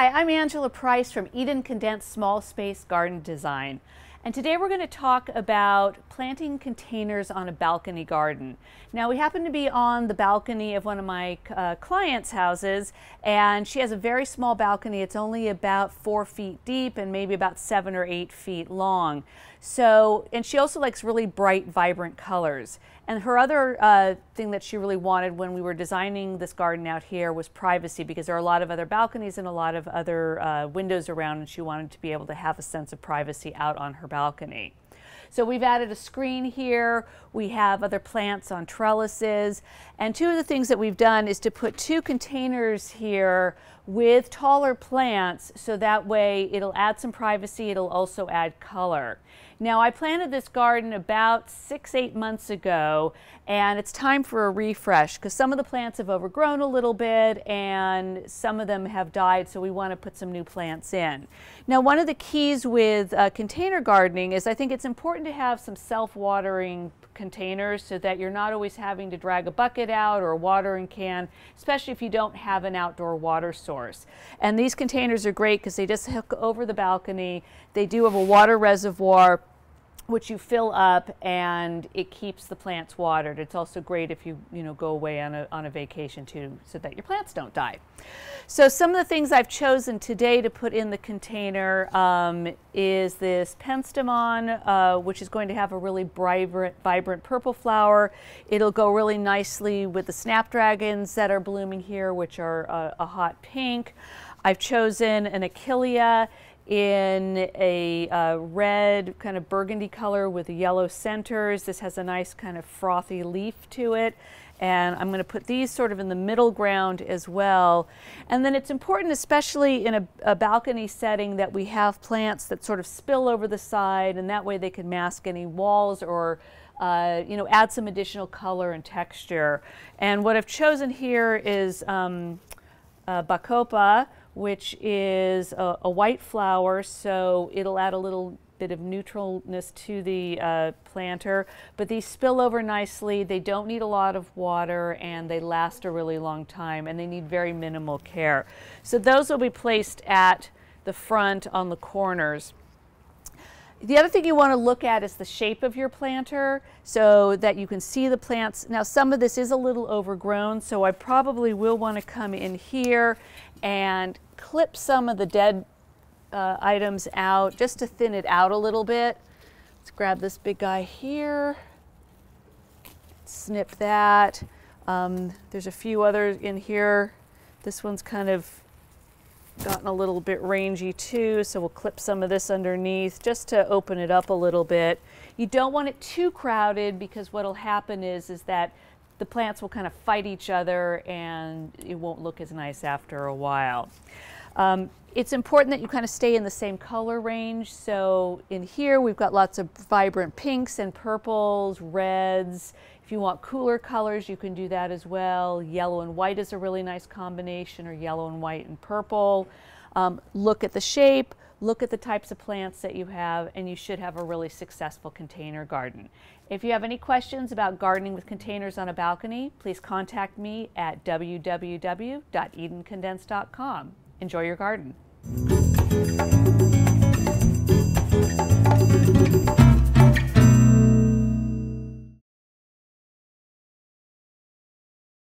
Hi, I'm Angela Price from Eden Condensed Small Space Garden Design. And today we're going to talk about planting containers on a balcony garden. Now we happen to be on the balcony of one of my clients' houses, and she has a very small balcony. It's only about 4 feet deep and maybe about 7 or 8 feet long. So, and she also likes really bright, vibrant colors. And her other thing that she really wanted when we were designing this garden out here was privacy, because there are a lot of other balconies and a lot of other windows around, and she wanted to be able to have a sense of privacy out on her balcony. So we've added a screen here, we have other plants on trellises, and two of the things that we've done is to put 2 containers here with taller plants, so that way it'll add some privacy, it'll also add color. Now I planted this garden about 6-8 months ago, and it's time for a refresh because some of the plants have overgrown a little bit and some of them have died, so we want to put some new plants in. Now one of the keys with container gardening is I think it's important to have some self-watering containers so that you're not always having to drag a bucket out or a watering can, especially if you don't have an outdoor water source. And these containers are great because they just hook over the balcony. They do have a water reservoir which you fill up, and it keeps the plants watered. It's also great if you go away on a vacation too, so that your plants don't die. So some of the things I've chosen today to put in the container is this penstemon, which is going to have a really vibrant purple flower. It'll go really nicely with the snapdragons that are blooming here, which are a hot pink. I've chosen an achillea in a red kind of burgundy color with yellow centers. This has a nice kind of frothy leaf to it, and I'm going to put these sort of in the middle ground as well. And then it's important, especially in a balcony setting, that we have plants that sort of spill over the side, and that way they can mask any walls or add some additional color and texture. And what I've chosen here is bacopa, which is a white flower, so it'll add a little bit of neutralness to the planter. But these spill over nicely, they don't need a lot of water, and they last a really long time, and they need very minimal care. So those will be placed at the front on the corners. The other thing you want to look at is the shape of your planter so that you can see the plants. Now some of this is a little overgrown, so I probably will want to come in here and clip some of the dead items out just to thin it out a little bit. Let's grab this big guy here, snip that. There's a few others in here. This one's kind of gotten a little bit rangy too, so we'll clip some of this underneath just to open it up a little bit. You don't want it too crowded, because what'll happen is that the plants will kind of fight each other and it won't look as nice after a while. It's important that you kind of stay in the same color range. So in here we've got lots of vibrant pinks and purples, reds. If you want cooler colors, you can do that as well. Yellow and white is a really nice combination, or yellow and white and purple. Look at the shape, look at the types of plants that you have, and you should have a really successful container garden. If you have any questions about gardening with containers on a balcony, please contact me at www.edencondensed.com. Enjoy your garden.